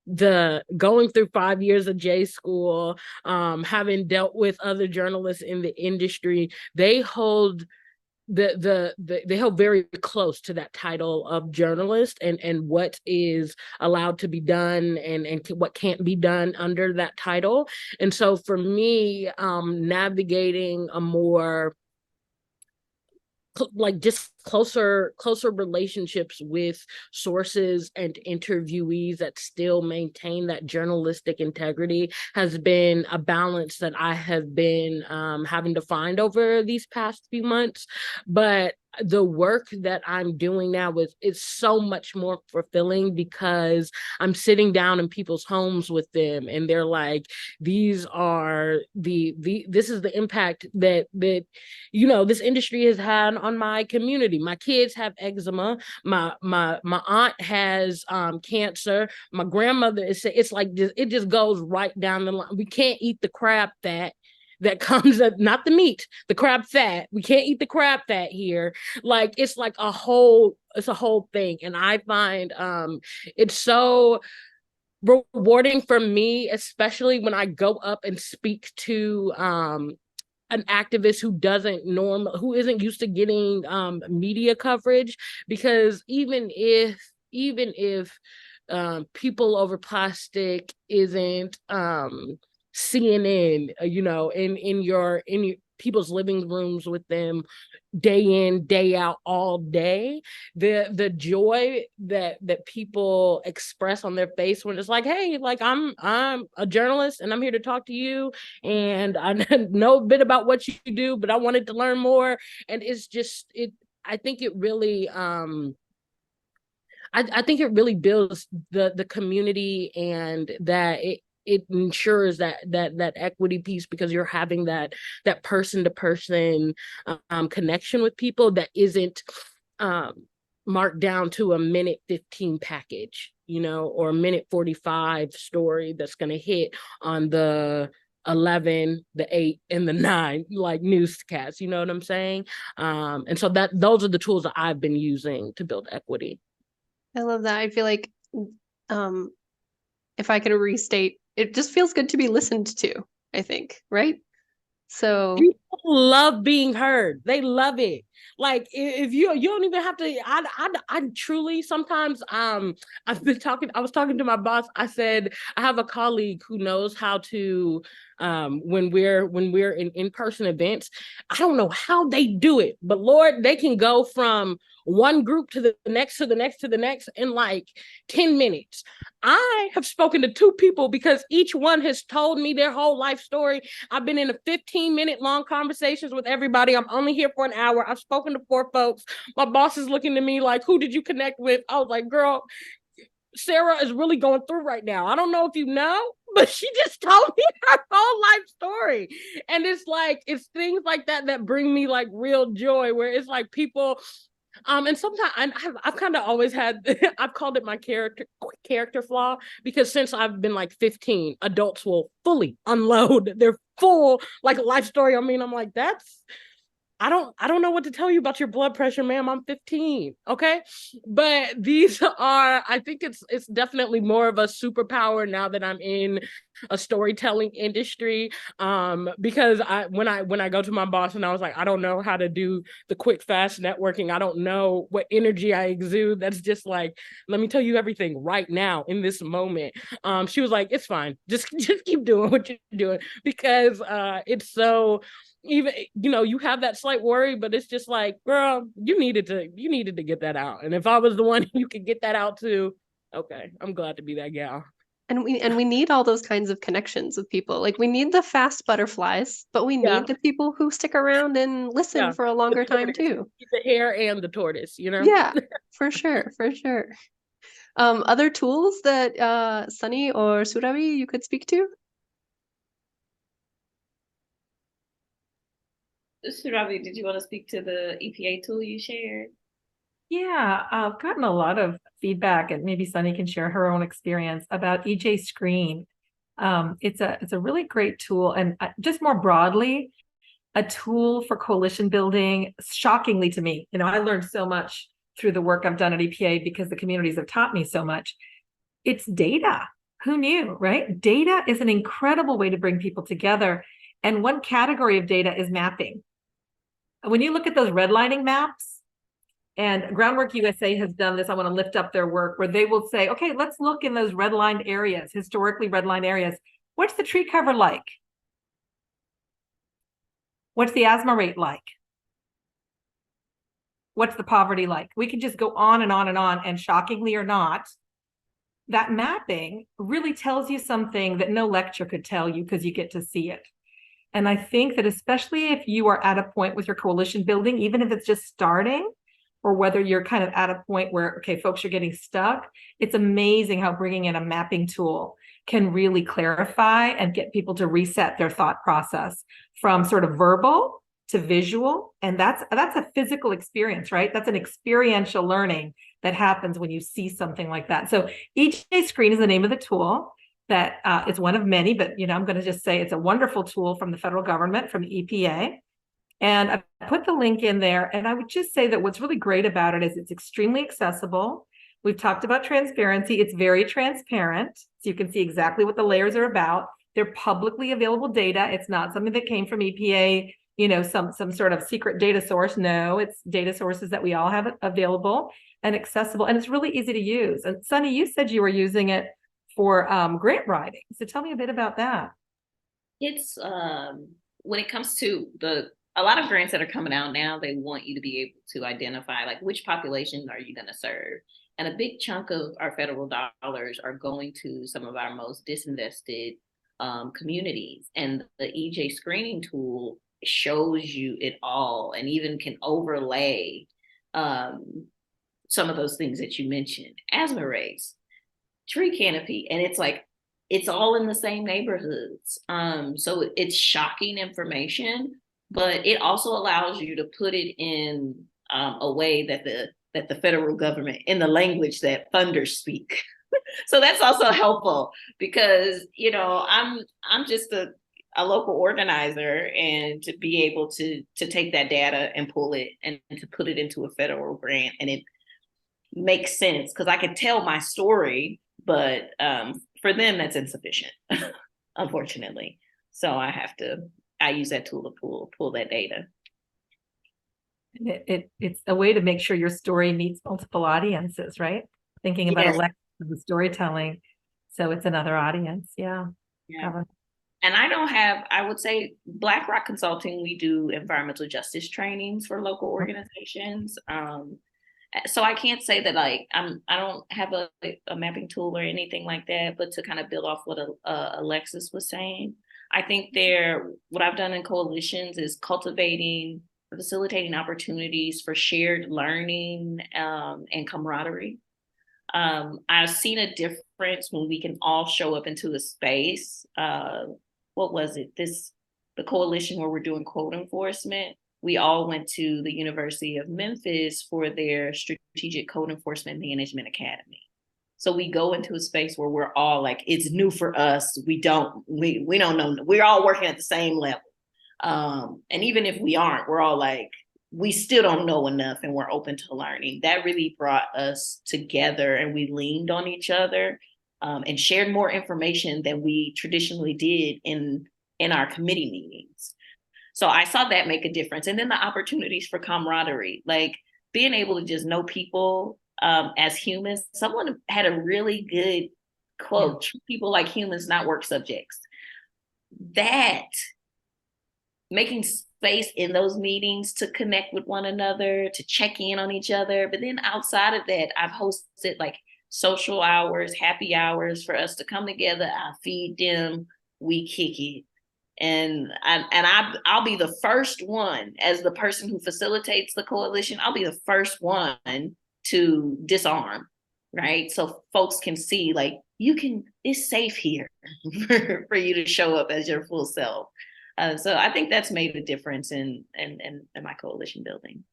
the going through 5 years of J school, having dealt with other journalists in the industry, they hold they held very close to that title of journalist and what is allowed to be done and what can't be done under that title. And so for me, navigating a more like just closer relationships with sources and interviewees that still maintain that journalistic integrity has been a balance that I have been having to find over these past few months. But the work that I'm doing now is so much more fulfilling because I'm sitting down in people's homes with them and they're like, these are this is the impact that this industry has had on my community. My kids have eczema. My aunt has cancer. My grandmother it's like it just goes right down the line. We can't eat the crab fat that comes up, not the meat, the crab fat. We can't eat the crab fat here. Like it's a whole thing. And I find it's so rewarding for me, especially when I go up and speak to an activist who isn't used to getting media coverage, because even if people over plastic isn't CNN, in your people's living rooms with them day in, day out, all day, the joy that people express on their face when it's like, hey, like I'm a journalist and I'm here to talk to you and I know a bit about what you do, but I wanted to learn more. And it's just I think it really I think it really builds the community, and that it ensures that equity piece, because you're having that person to person connection with people that isn't marked down to a minute 15 package, or a minute 45 story that's going to hit on the 11, the 8, and the 9 like newscasts. You know what I'm saying? And so those are the tools that I've been using to build equity. I love that. I feel like if I could restate, it just feels good to be listened to, I think, right? So people love being heard. They love it. Like, if you don't even have to, I truly sometimes I was talking to my boss. I said, I have a colleague who knows how to when we're in-person events, I don't know how they do it, but Lord, they can go from one group to the next, to the next, to the next in like 10 minutes. I have spoken to 2 people because each one has told me their whole life story. I've been in a 15-minute long conversations with everybody. I'm only here for an hour. I've spoken to 4 folks. My boss is looking to me like, who did you connect with? I was like, girl, Sarah is really going through right now. I don't know if you know, but she just told me her whole life story. And it's things like that bring me like real joy, where it's like people, and sometimes I've kind of always had, I've called it my character flaw, because since I've been like 15, adults will fully unload their full like life story on me. And I'm like, I don't know what to tell you about your blood pressure, ma'am. I'm 15. Okay. But I think it's definitely more of a superpower now that I'm in a storytelling industry. Because when I go to my boss and I was like, I don't know how to do the quick, fast networking. I don't know what energy I exude. That's just like, let me tell you everything right now in this moment. She was like, it's fine. Just keep doing what you're doing, because it's so, even you have that slight worry, but it's just like, girl, you needed to get that out. And if I was the one you could get that out to, okay, I'm glad to be that gal. and we need all those kinds of connections with people. Like, we need the fast butterflies, but we Yeah. need the people who stick around and listen for a longer time too. The hare and the tortoise, Yeah, for sure, for sure. Other tools that Sunny or Suravi you could speak to? Suravi, did you want to speak to the EPA tool you shared? Yeah, I've gotten a lot of feedback, and maybe Sunny can share her own experience about EJ Screen. It's a really great tool, and just more broadly, a tool for coalition building. Shockingly to me, I learned so much through the work I've done at EPA because the communities have taught me so much. It's data. Who knew, right? Data is an incredible way to bring people together. And one category of data is mapping. When you look at those redlining maps, and Groundwork USA has done this, I want to lift up their work, where they will say, okay, let's look in those redlined areas, historically redlined areas. What's the tree cover like? What's the asthma rate like? What's the poverty like? We can just go on and on and on, and shockingly or not, that mapping really tells you something that no lecture could tell you, because you get to see it. And I think that especially if you are at a point with your coalition building, even if it's just starting, or whether you're kind of at a point where, okay, folks are getting stuck, it's amazing how bringing in a mapping tool can really clarify and get people to reset their thought process from sort of verbal to visual. And that's a physical experience, right? That's an experiential learning that happens when you see something like that. So EJ Screen is the name of the tool. That is one of many, but I'm going to just say it's a wonderful tool from the federal government, from the EPA. And I put the link in there, and I would just say that what's really great about it is it's extremely accessible. We've talked about transparency. It's very transparent, so you can see exactly what the layers are about. They're publicly available data. It's not something that came from EPA, some sort of secret data source. No, it's data sources that we all have available and accessible, and it's really easy to use. And Sunny, you said you were using it for grant writing. So tell me a bit about that. It's when it comes to a lot of grants that are coming out now, they want you to be able to identify like which populations are you going to serve. And a big chunk of our federal dollars are going to some of our most disinvested communities. And the EJ screening tool shows you it all, and even can overlay some of those things that you mentioned, asthma rays, tree canopy, and it's like, it's all in the same neighborhoods. So it's shocking information, but it also allows you to put it in a way that the federal government, in the language that funders speak. So that's also helpful because, you know, I'm just a local organizer, and to be able to take that data and pull it and to put it into a federal grant, and it makes sense because I could tell my story, but for them that's insufficient, unfortunately. So I use that tool to pull that data. It's a way to make sure your story meets multiple audiences, right? Thinking about Yes. the storytelling, so it's another audience. Yeah. And I would say Black Rock Consulting, we do environmental justice trainings for local organizations. So I can't say that like I don't have a mapping tool or anything like that, but to kind of build off what Alexis was saying, I think what I've done in coalitions is facilitating opportunities for shared learning and camaraderie. I've seen a difference when we can all show up into a space. What was it? The coalition where we're doing code enforcement. We all went to the University of Memphis for their Strategic Code Enforcement Management Academy. So we go into a space where we're all like, it's new for us. We don't know. We're all working at the same level. And even if we aren't, we're all like, we still don't know enough and we're open to learning. That really brought us together, and we leaned on each other and shared more information than we traditionally did in our committee meetings. So I saw that make a difference. And then the opportunities for camaraderie, like being able to just know people as humans. Someone had a really good quote, treat people like humans, not work subjects. That making space in those meetings to connect with one another, to check in on each other. But then outside of that, I've hosted like social hours, happy hours for us to come together. I feed them, we kick it. And I'll be the first one, as the person who facilitates the coalition, I'll be the first one to disarm, right? So folks can see like, it's safe here for you to show up as your full self. So I think that's made a difference in my coalition building.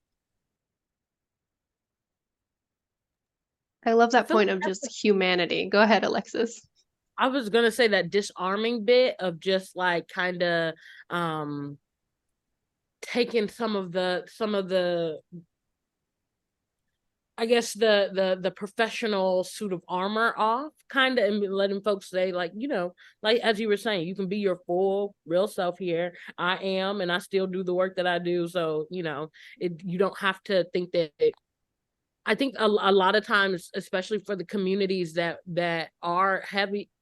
I love that point of just humanity. Go ahead, Alexis. I was gonna say that disarming bit of just like kind of taking some of the I guess the professional suit of armor off, kind of, and letting folks say, like, you know, like as you were saying, you can be your full real self here. I am, and I still do the work that I do. So, you know, you don't have to think that I think a lot of times, especially for the communities that are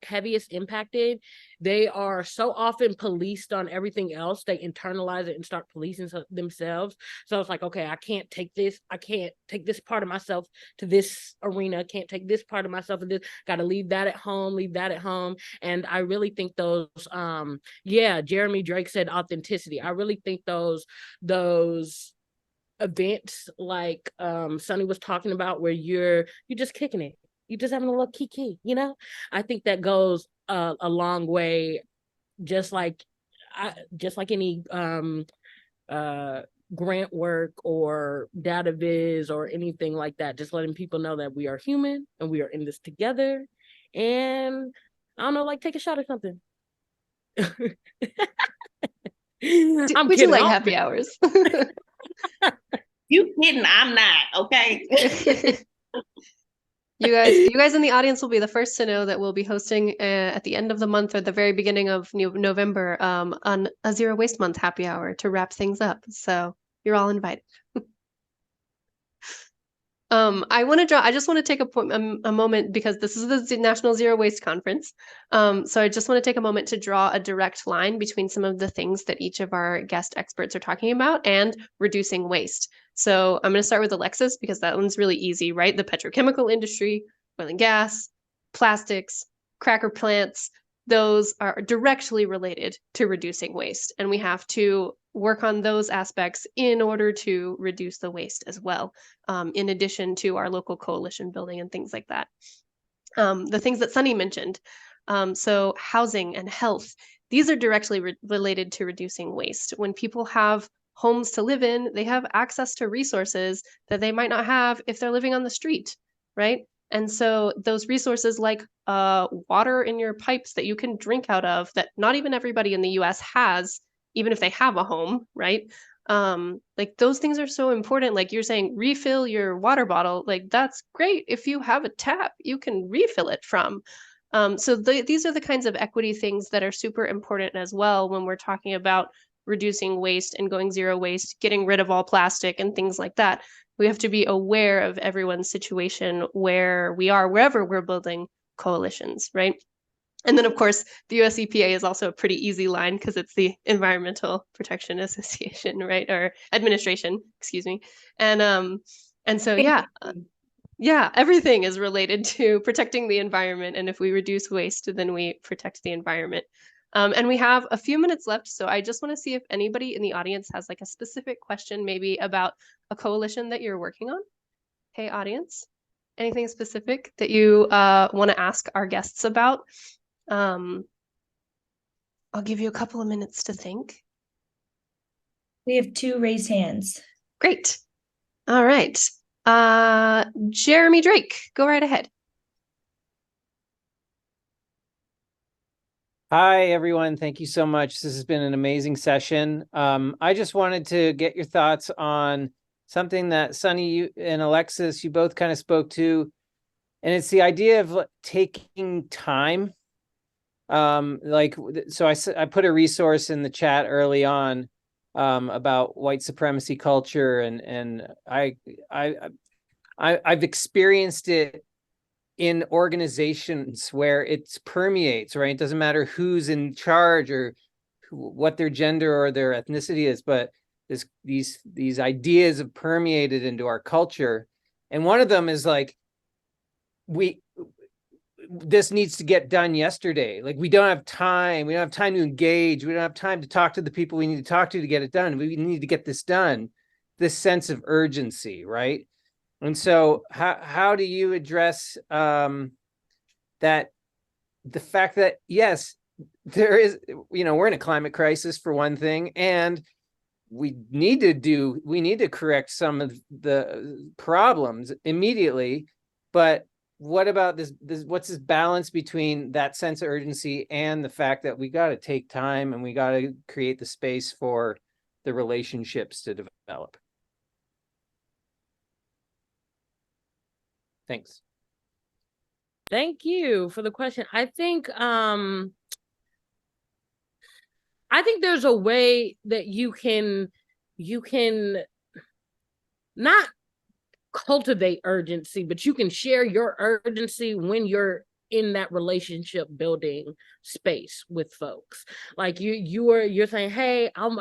heaviest impacted, they are so often policed on everything else. They internalize it and start policing themselves. So it's like, okay, I can't take this part of myself to this arena. Can't take this part of myself to this. Got to leave that at home. And I really think those, Jeremy Drake said authenticity. I really think those events like Sunny was talking about, where you're just kicking it, you're just having a little kiki, you know, I think that goes a long way, just like any grant work or data viz or anything like that, just letting people know that we are human and we are in this together. And I don't know, like take a shot or something. We do like happy hours. You kidding? I'm not, okay? You guys in the audience will be the first to know that we'll be hosting at the end of the month or the very beginning of November on a Zero Waste Month happy hour to wrap things up. So you're all invited. I just want to take a moment, because this is the National Zero Waste Conference. So I just want to take a moment to draw a direct line between some of the things that each of our guest experts are talking about and reducing waste. So I'm going to start with Alexis, because that one's really easy, right? The petrochemical industry, oil and gas, plastics, cracker plants, those are directly related to reducing waste. And we have to work on those aspects in order to reduce the waste as well, in addition to our local coalition building and things like that. The things that Sunny mentioned, so housing and health, these are directly related to reducing waste. When people have homes to live in, they have access to resources that they might not have if they're living on the street, right? And so those resources like water in your pipes that you can drink out of, that not even everybody in the US has, even if they have a home, right? Like those things are so important. Like you're saying, refill your water bottle. Like that's great. If you have a tap, you can refill it from. So these are the kinds of equity things that are super important as well when we're talking about reducing waste and going zero waste, getting rid of all plastic and things like that. We have to be aware of everyone's situation where we are, wherever we're building coalitions, right? And then, of course, the US EPA is also a pretty easy line because it's the Environmental Protection Association, right? Or administration, excuse me. And so, yeah, everything is related to protecting the environment. And if we reduce waste, then we protect the environment. And we have a few minutes left. So I just want to see if anybody in the audience has like a specific question, maybe about a coalition that you're working on. Hey, audience, anything specific that you want to ask our guests about? I'll give you a couple of minutes to think. We have 2 raised hands. Great. All right. Jeremy Drake, go right ahead. Hi, everyone. Thank you so much. This has been an amazing session. I just wanted to get your thoughts on something that Sunny you and Alexis, you both kind of spoke to, and it's the idea of taking time. So I put a resource in the chat early on about white supremacy culture, and I've experienced it in organizations where it permeates, right? It doesn't matter who's in charge or what their gender or their ethnicity is, but these ideas have permeated into our culture. And one of them is like, this needs to get done yesterday. Like we don't have time. We don't have time to engage. We don't have time to talk to the people we need to talk to get it done. We need to get this done. This sense of urgency, right? And so how do you address that, the fact that, yes, there is, we're in a climate crisis for one thing, and we need to correct some of the problems immediately, but what about this what's this balance between that sense of urgency and the fact that we got to take time and we got to create the space for the relationships to develop? Thanks. Thank you for the question. I think there's a way that you can not cultivate urgency, but you can share your urgency when you're in that relationship building space with folks. Like you're saying, hey, I'm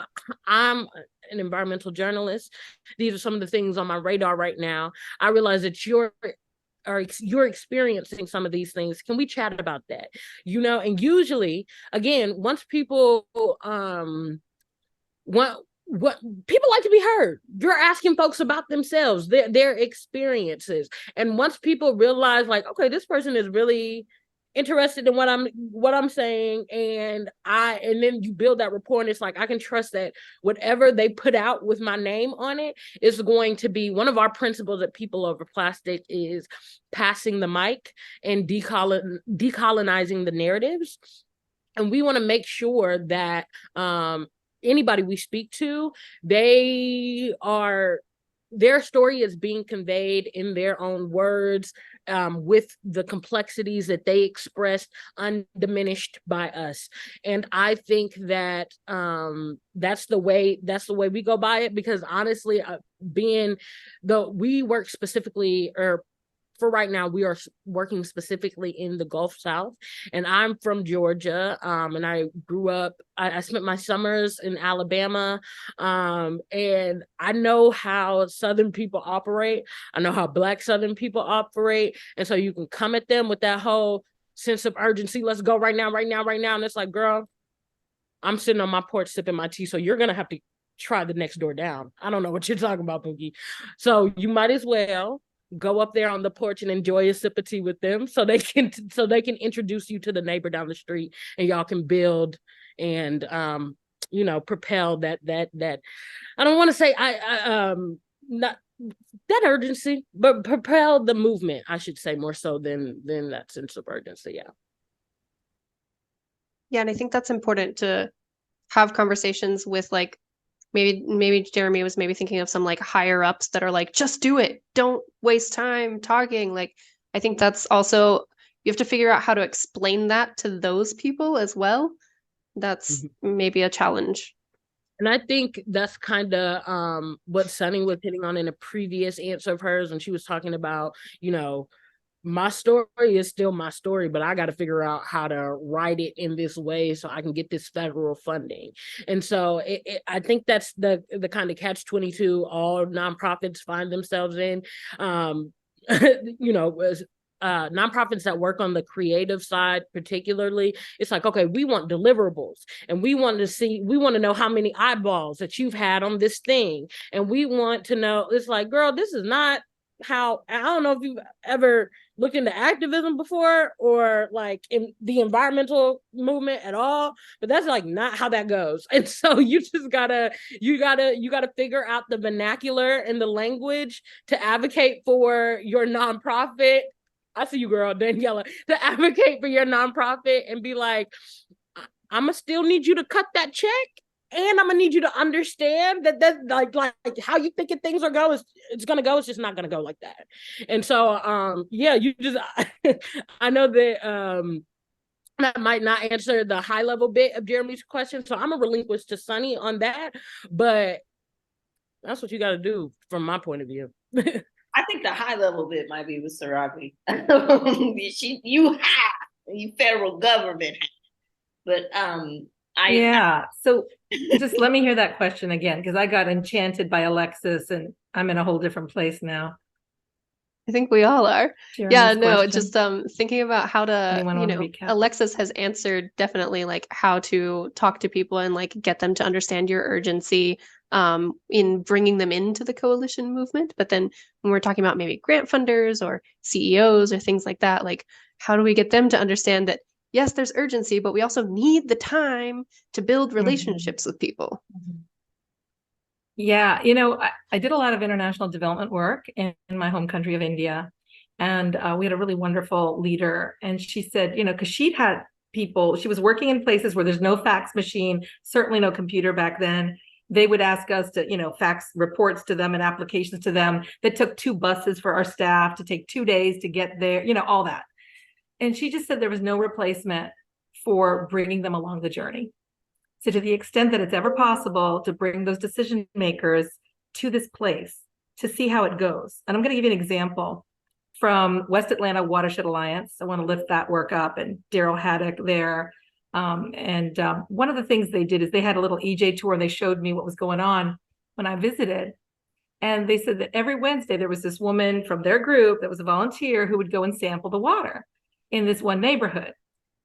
an environmental journalist. These are some of the things on my radar right now. I realize that you're experiencing some of these things. Can we chat about that? And usually, again, once people what people like to be heard. You're asking folks about themselves, their experiences. And once people realize, like, okay, this person is really interested in what I'm saying, and then you build that rapport, and it's like, I can trust that whatever they put out with my name on it is going to be one of our principles at People Over Plastic is passing the mic and decolonizing the narratives. And we want to make sure that anybody we speak to, their story is being conveyed in their own words, with the complexities that they expressed undiminished by us. And I think that that's the way we go by it, because honestly, we work specifically, or for right now, we are working specifically in the Gulf South, and I'm from Georgia, and I grew up, I spent my summers in Alabama, and I know how Southern people operate. I know how Black Southern people operate, and so you can come at them with that whole sense of urgency, let's go right now, and it's like, girl, I'm sitting on my porch sipping my tea, so you're gonna have to try the next door down. I don't know what you're talking about, Pookie. So you might as well go up there on the porch and enjoy a sip of tea with them so they can introduce you to the neighbor down the street, and y'all can build and propel that I don't want to say not that urgency, but propel the movement, I should say, more so than that sense of urgency. Yeah, and I think that's important to have conversations with, like, maybe Jeremy was maybe thinking of some like higher ups that are like, just do it, don't waste time talking. Like, I think that's also, you have to figure out how to explain that to those people as well. That's maybe a challenge. And I think that's kind of what Sunny was hitting on in a previous answer of hers when she was talking about, my story is still my story, but I got to figure out how to write it in this way so I can get this federal funding. And so I think that's the kind of catch-22 all nonprofits find themselves in. Nonprofits that work on the creative side, particularly, it's like, okay, we want deliverables, and we want to know how many eyeballs that you've had on this thing, and we want to know. It's like, girl, this is not how. I don't know if you've ever looked into activism before or like in the environmental movement at all, but that's like not how that goes. And so you just gotta figure out the vernacular and the language to advocate for your nonprofit. I see you, girl, Daniella, to advocate for your nonprofit and be like, I'm gonna still need you to cut that check, and I'm gonna need you to understand that like how you thinking things are going, it's gonna go. It's just not gonna go like that. And so, you just, I know that that might not answer the high level bit of Jeremy's question, so I'm gonna relinquish to Sunny on that. But that's what you got to do from my point of view. I think the high level bit might be with Sarabi. You federal government. But So just let me hear that question again, because I got enchanted by Alexis and I'm in a whole different place now. I think we all are. Jeremy's question. Just thinking about how to, Alexis has answered definitely like how to talk to people and like get them to understand your urgency in bringing them into the coalition movement. But then when we're talking about maybe grant funders or CEOs or things like that, like how do we get them to understand that, yes, there's urgency, but we also need the time to build relationships with people. Yeah, I did a lot of international development work in my home country of India. And we had a really wonderful leader. And she said, because she'd had people, she was working in places where there's no fax machine, certainly no computer back then. They would ask us to, fax reports to them and applications to them that took 2 buses for our staff to take 2 days to get there, all that. And she just said there was no replacement for bringing them along the journey. So to the extent that it's ever possible to bring those decision makers to this place to see how it goes. And I'm going to give you an example from West Atlanta Watershed Alliance. I want to lift that work up, and Daryl Haddock there. One of the things they did is they had a little EJ tour, and they showed me what was going on when I visited. And they said that every Wednesday there was this woman from their group that was a volunteer who would go and sample the water in this one neighborhood.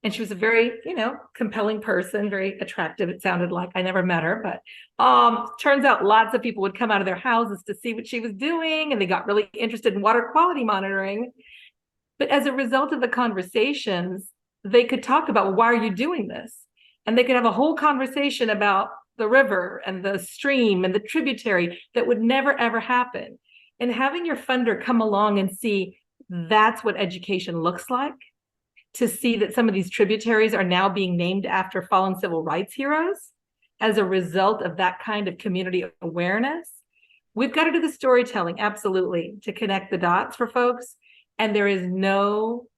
And she was a very, compelling person, very attractive. It sounded like. I never met her, but turns out lots of people would come out of their houses to see what she was doing, and they got really interested in water quality monitoring. But as a result of the conversations, they could talk about, well, why are you doing this? And they could have a whole conversation about the river and the stream and the tributary that would never, ever happen. And having your funder come along and see that's what education looks like, to see that some of these tributaries are now being named after fallen civil rights heroes as a result of that kind of community awareness. We've got to do the storytelling, absolutely, to connect the dots for folks. And there is no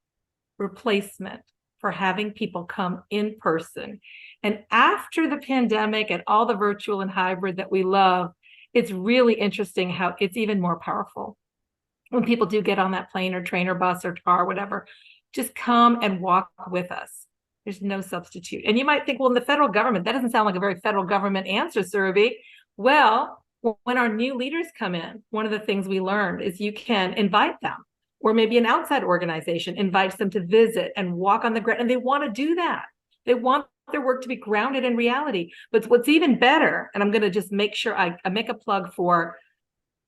replacement for having people come in person. And after the pandemic and all the virtual and hybrid that we love, it's really interesting how it's even more powerful. When people do get on that plane or train or bus or car or whatever, just come and walk with us. There's no substitute. And you might think, well, in the federal government, that doesn't sound like a very federal government answer, Surabhi. Well, when our new leaders come in, one of the things we learned is you can invite them, or maybe an outside organization invites them to visit and walk on the ground. And they want to do that. They want their work to be grounded in reality. But what's even better, and I'm going to just make sure I make a plug for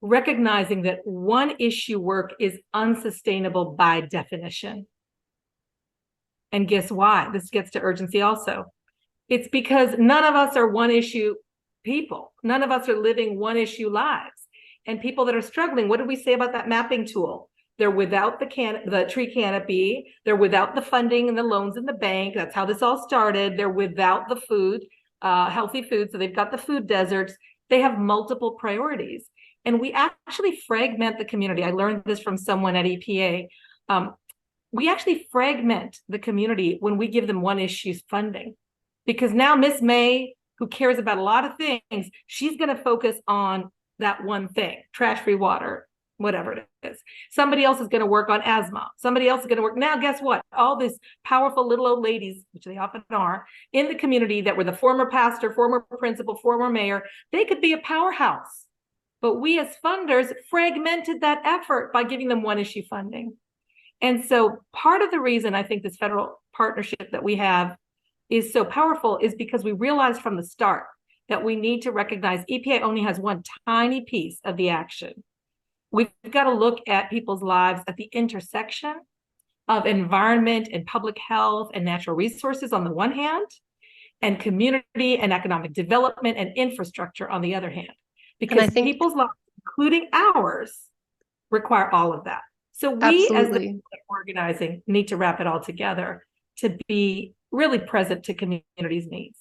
recognizing that one issue work is unsustainable by definition. And guess why? This gets to urgency also. It's because none of us are one issue people. None of us are living one issue lives. And people that are struggling, what did we say about that mapping tool? They're without the tree canopy. They're without the funding and the loans in the bank. That's how this all started. They're without the food, healthy food. So they've got the food deserts. They have multiple priorities. And we actually fragment the community. I learned this from someone at EPA. We actually fragment the community when we give them one issue's funding. Because now Miss May, who cares about a lot of things, she's going to focus on that one thing, trash-free water, whatever it is. Somebody else is going to work on asthma. Somebody else is going to work. Now, guess what? All these powerful little old ladies, which they often are, in the community that were the former pastor, former principal, former mayor, they could be a powerhouse. But we as funders fragmented that effort by giving them one issue funding. And so part of the reason I think this federal partnership that we have is so powerful is because we realized from the start that we need to recognize EPA only has one tiny piece of the action. We've got to look at people's lives at the intersection of environment and public health and natural resources on the one hand, and community and economic development and infrastructure on the other hand. Because I think people's lives, including ours, require all of that. So we as the organizing need to wrap it all together to be really present to communities' needs.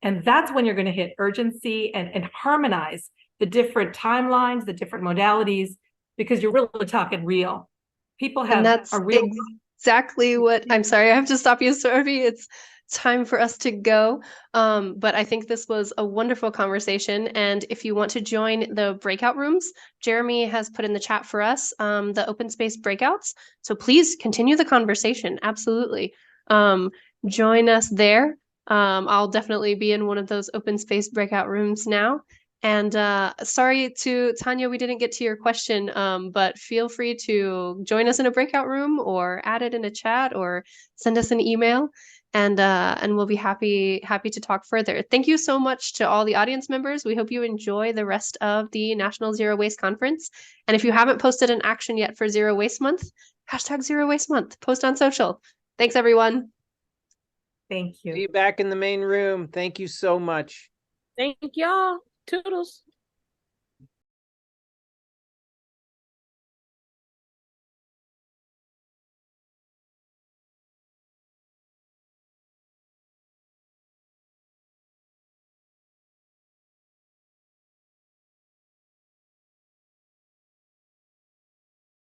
And that's when you're going to hit urgency and harmonize the different timelines, the different modalities, because you're really talking real. People have a real... Exactly what... I'm sorry, I have to stop you, Sorby. It's time for us to go. But I think this was a wonderful conversation. And if you want to join the breakout rooms, Jeremy has put in the chat for us the open space breakouts. So please continue the conversation. Absolutely. Join us there. I'll definitely be in one of those open space breakout rooms now. And sorry to Tanya, we didn't get to your question, but feel free to join us in a breakout room or add it in a chat or send us an email. And we'll be happy to talk further. Thank you so much to all the audience members. We hope you enjoy the rest of the National Zero Waste Conference. And if you haven't posted an action yet for Zero Waste Month, #ZeroWasteMonth. Post on social. Thanks, everyone. Thank you. See you back in the main room. Thank you so much. Thank y'all. Toodles.